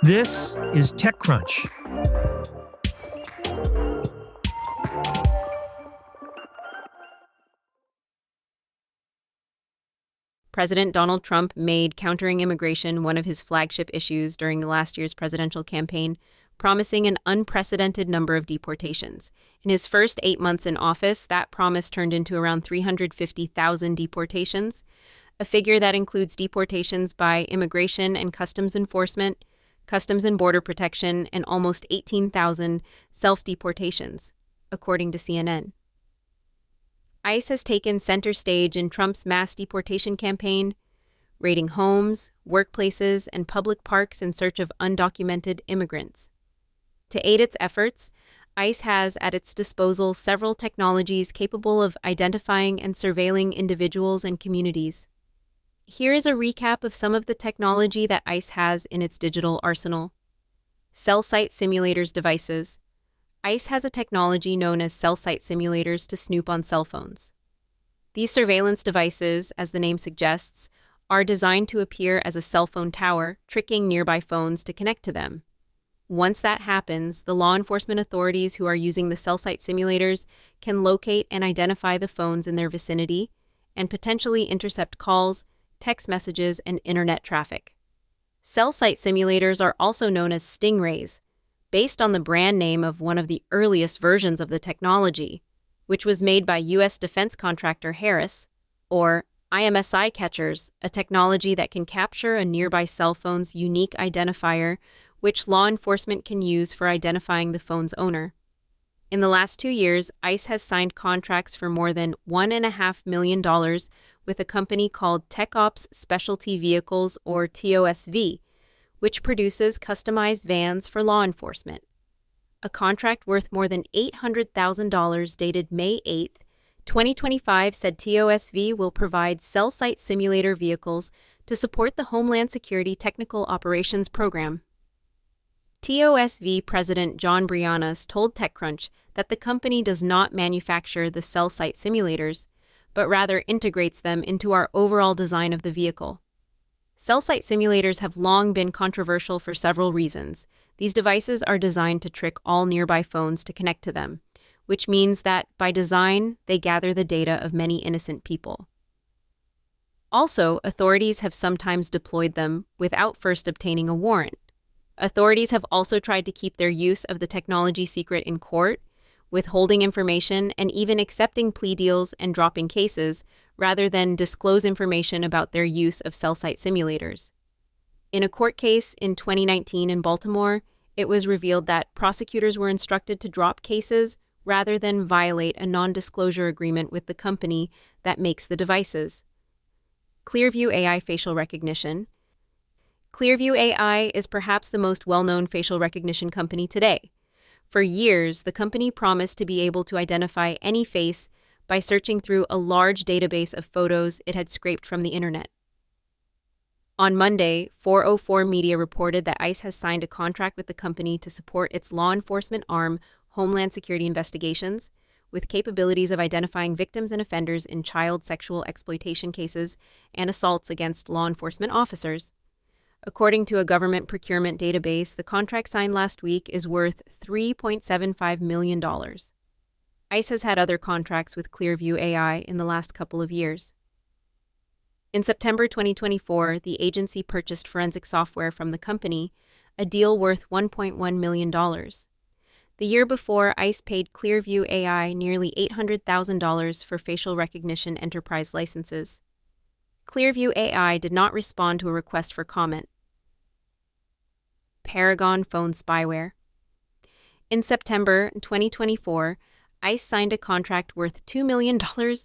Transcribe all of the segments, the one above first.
This is TechCrunch. President Donald Trump made countering immigration one of his flagship issues during last year's presidential campaign, promising an unprecedented number of deportations. In his first 8 months in office, that promise turned into around 350,000 deportations, a figure that includes deportations by Immigration and Customs Enforcement, Customs and Border Protection, and almost 18,000 self-deportations, according to CNN. ICE has taken center stage in Trump's mass deportation campaign, raiding homes, workplaces, and public parks in search of undocumented immigrants. To aid its efforts, ICE has at its disposal several technologies capable of identifying and surveilling individuals and communities. Here is a recap of some of the technology that ICE has in its digital arsenal. Cell site simulators devices. ICE has a technology known as cell site simulators to snoop on cell phones. These surveillance devices, as the name suggests, are designed to appear as a cell phone tower, tricking nearby phones to connect to them. Once that happens, the law enforcement authorities who are using the cell site simulators can locate and identify the phones in their vicinity and potentially intercept calls, text messages, and internet traffic. Cell site simulators are also known as stingrays, based on the brand name of one of the earliest versions of the technology, which was made by U.S. defense contractor Harris, or IMSI catchers, a technology that can capture a nearby cell phone's unique identifier, which law enforcement can use for identifying the phone's owner. In the last 2 years, ICE has signed contracts for more than $1.5 million with a company called Tech Ops Specialty Vehicles, or TOSV, which produces customized vans for law enforcement. A contract worth more than $800,000 dated May 8, 2025 said TOSV will provide cell site simulator vehicles to support the Homeland Security Technical Operations Program. TOSV President John Briannas told TechCrunch that the company does not manufacture the cell site simulators, but rather integrates them into our overall design of the vehicle. Cell site simulators have long been controversial for several reasons. These devices are designed to trick all nearby phones to connect to them, which means that, by design, they gather the data of many innocent people. Also, authorities have sometimes deployed them without first obtaining a warrant. Authorities have also tried to keep their use of the technology secret in court, withholding information and even accepting plea deals and dropping cases, rather than disclose information about their use of cell site simulators. In a court case in 2019 in Baltimore, it was revealed that prosecutors were instructed to drop cases rather than violate a non-disclosure agreement with the company that makes the devices. Clearview AI facial recognition. Clearview AI is perhaps the most well-known facial recognition company today. For years, the company promised to be able to identify any face by searching through a large database of photos it had scraped from the internet. On Monday, 404 Media reported that ICE has signed a contract with the company to support its law enforcement arm, Homeland Security Investigations, with capabilities of identifying victims and offenders in child sexual exploitation cases and assaults against law enforcement officers. According to a government procurement database, the contract signed last week is worth $3.75 million. ICE has had other contracts with Clearview AI in the last couple of years. In September 2024, the agency purchased forensic software from the company, a deal worth $1.1 million. The year before, ICE paid Clearview AI nearly $800,000 for facial recognition enterprise licenses. Clearview AI did not respond to a request for comment. Paragon phone spyware. In September 2024, ICE signed a contract worth $2 million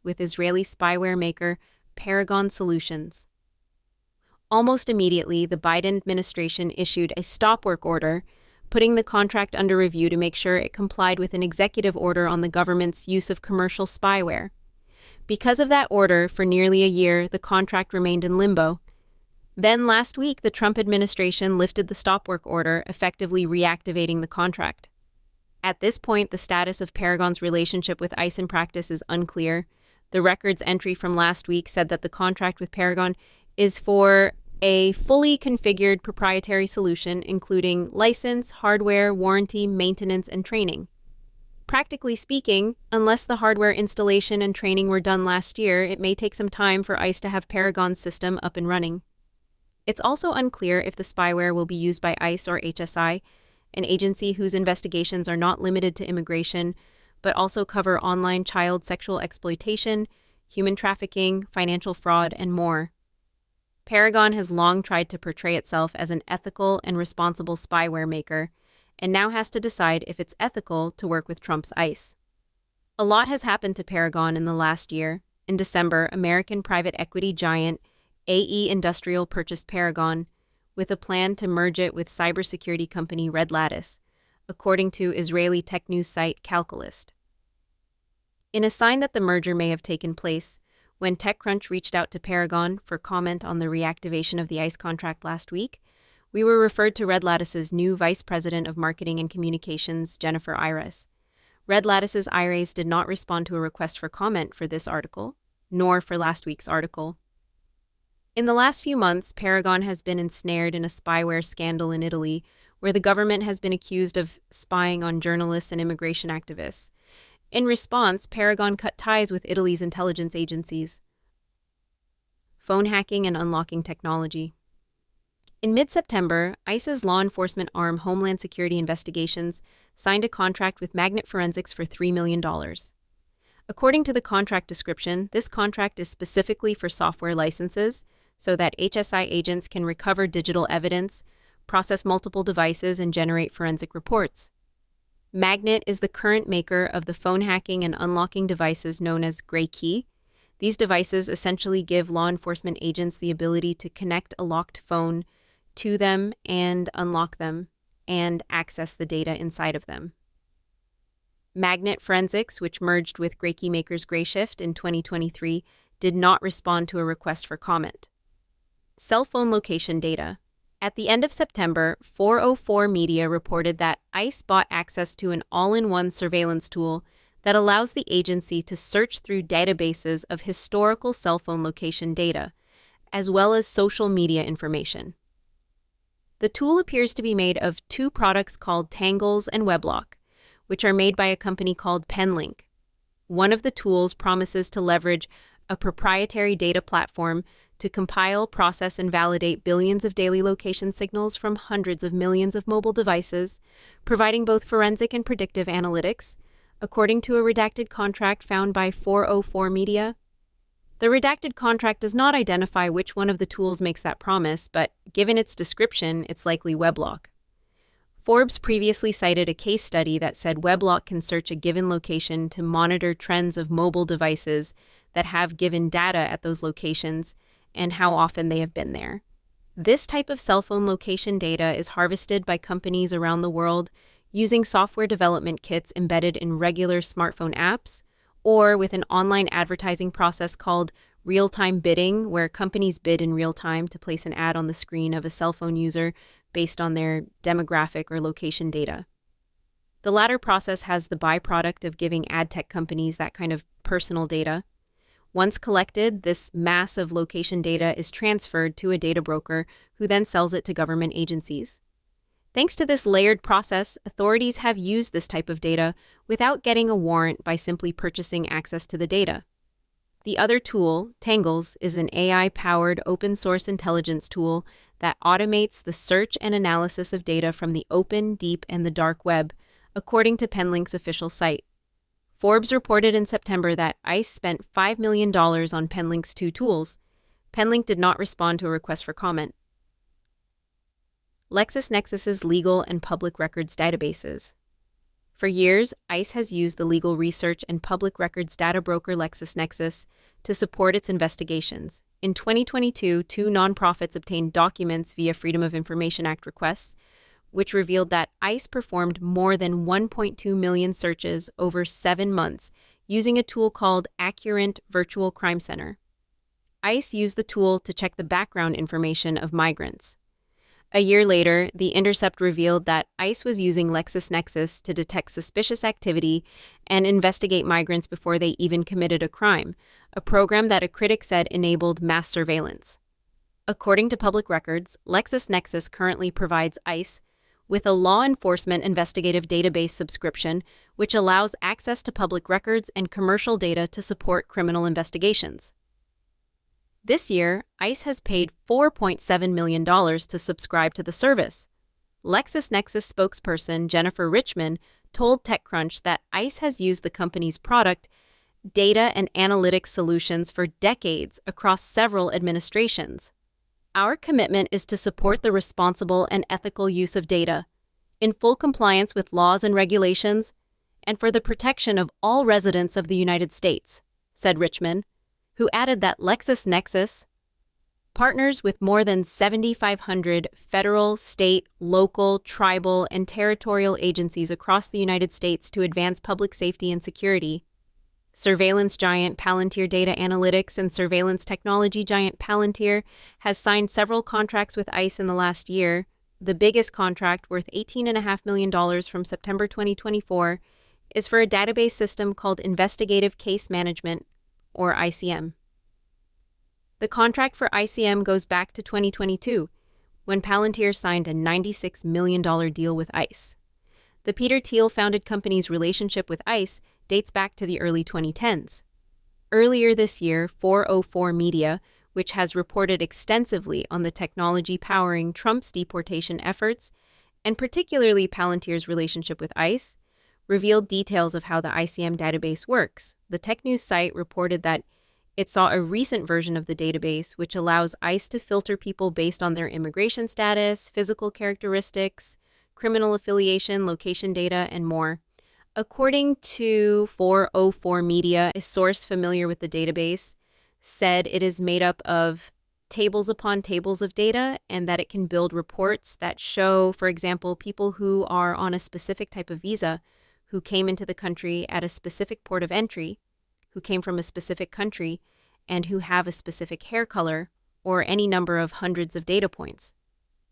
with Israeli spyware maker Paragon Solutions. Almost immediately, the Biden administration issued a stop work order, putting the contract under review to make sure it complied with an executive order on the government's use of commercial spyware. Because of that order, for nearly a year, the contract remained in limbo. Then last week, the Trump administration lifted the stop work order, effectively reactivating the contract. At this point, the status of Paragon's relationship with ICE in practice is unclear. The records entry from last week said that the contract with Paragon is for a fully configured proprietary solution including license, hardware, warranty, maintenance, and training. Practically speaking, unless the hardware installation and training were done last year, it may take some time for ICE to have Paragon's system up and running. It's also unclear if the spyware will be used by ICE or HSI, an agency whose investigations are not limited to immigration, but also cover online child sexual exploitation, human trafficking, financial fraud, and more. Paragon has long tried to portray itself as an ethical and responsible spyware maker, and now has to decide if it's ethical to work with Trump's ICE. A lot has happened to Paragon in the last year. In December, American private equity giant AE Industrial purchased Paragon, with a plan to merge it with cybersecurity company Red Lattice, according to Israeli tech news site Calculist. In a sign that the merger may have taken place, when TechCrunch reached out to Paragon for comment on the reactivation of the ICE contract last week, we were referred to Red Lattice's new Vice President of Marketing and Communications, Jennifer Iris. Red Lattice's Iris did not respond to a request for comment for this article, nor for last week's article. In the last few months, Paragon has been ensnared in a spyware scandal in Italy, where the government has been accused of spying on journalists and immigration activists. In response, Paragon cut ties with Italy's intelligence agencies. Phone hacking and unlocking technology. In mid-September, ICE's law enforcement arm Homeland Security Investigations signed a contract with Magnet Forensics for $3 million. According to the contract description, this contract is specifically for software licenses, so that HSI agents can recover digital evidence, process multiple devices, and generate forensic reports. Magnet is the current maker of the phone hacking and unlocking devices known as Gray Key. These devices essentially give law enforcement agents the ability to connect a locked phone to them and unlock them and access the data inside of them. Magnet Forensics, which merged with Gray Key makers Grayshift in 2023, did not respond to a request for comment. Cell phone location data. At the end of September, 404 Media reported that ICE bought access to an all-in-one surveillance tool that allows the agency to search through databases of historical cell phone location data, as well as social media information. The tool appears to be made of two products called Tangles and Weblock, which are made by a company called Penlink. One of the tools promises to leverage a proprietary data platform to compile, process, and validate billions of daily location signals from hundreds of millions of mobile devices, providing both forensic and predictive analytics, according to a redacted contract found by 404 Media. The redacted contract does not identify which one of the tools makes that promise, but given its description, it's likely Weblock. Forbes previously cited a case study that said Weblock can search a given location to monitor trends of mobile devices that have given data at those locations and how often they have been there. This type of cell phone location data is harvested by companies around the world using software development kits embedded in regular smartphone apps, or with an online advertising process called real-time bidding, where companies bid in real time to place an ad on the screen of a cell phone user based on their demographic or location data. The latter process has the byproduct of giving ad tech companies that kind of personal data. Once collected, this mass of location data is transferred to a data broker who then sells it to government agencies. Thanks to this layered process, authorities have used this type of data without getting a warrant by simply purchasing access to the data. The other tool, Tangles, is an AI-powered open-source intelligence tool that automates the search and analysis of data from the open, deep, and the dark web, according to Penlink's official site. Forbes reported in September that ICE spent $5 million on Penlink's two tools. Penlink did not respond to a request for comment. LexisNexis's legal and public records databases. For years, ICE has used the legal research and public records data broker LexisNexis to support its investigations. In 2022, two nonprofits obtained documents via Freedom of Information Act requests, which revealed that ICE performed more than 1.2 million searches over 7 months using a tool called Accurant Virtual Crime Center. ICE used the tool to check the background information of migrants. A year later, The Intercept revealed that ICE was using LexisNexis to detect suspicious activity and investigate migrants before they even committed a crime, a program that a critic said enabled mass surveillance. According to public records, LexisNexis currently provides ICE with a law enforcement investigative database subscription, which allows access to public records and commercial data to support criminal investigations. This year, ICE has paid $4.7 million to subscribe to the service. LexisNexis spokesperson Jennifer Richman told TechCrunch that ICE has used the company's product, data, and analytics solutions for decades across several administrations. Our commitment is to support the responsible and ethical use of data, in full compliance with laws and regulations, and for the protection of all residents of the United States, said Richman, who added that LexisNexis partners with more than 7,500 federal, state, local, tribal, and territorial agencies across the United States to advance public safety and security. Surveillance giant Palantir Data Analytics and surveillance technology giant Palantir has signed several contracts with ICE in the last year. The biggest contract, worth $18.5 million from September 2024, is for a database system called Investigative Case Management, or ICM. The contract for ICM goes back to 2022, when Palantir signed a $96 million deal with ICE. The Peter Thiel-founded company's relationship with ICE dates back to the early 2010s. Earlier this year, 404 Media, which has reported extensively on the technology powering Trump's deportation efforts, and particularly Palantir's relationship with ICE, revealed details of how the ICM database works. The tech news site reported that it saw a recent version of the database which allows ICE to filter people based on their immigration status, physical characteristics, criminal affiliation, location data, and more. According to 404 Media, a source familiar with the database said it is made up of tables upon tables of data and that it can build reports that show, for example, people who are on a specific type of visa, who came into the country at a specific port of entry, who came from a specific country, and who have a specific hair color, or any number of hundreds of data points.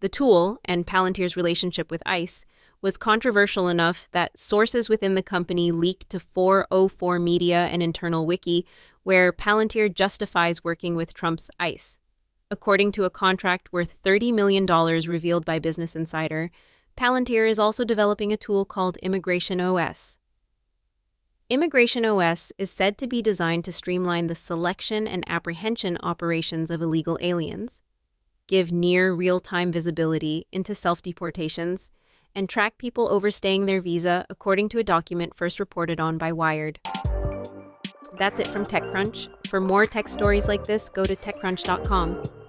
The tool, and Palantir's relationship with ICE, was controversial enough that sources within the company leaked to 404 Media an internal wiki where Palantir justifies working with Trump's ICE. According to a contract worth $30 million revealed by Business Insider, Palantir is also developing a tool called Immigration OS. Immigration OS is said to be designed to streamline the selection and apprehension operations of illegal aliens, give near real-time visibility into self-deportations, and track people overstaying their visa, according to a document first reported on by Wired. That's it from TechCrunch. For more tech stories like this, go to TechCrunch.com.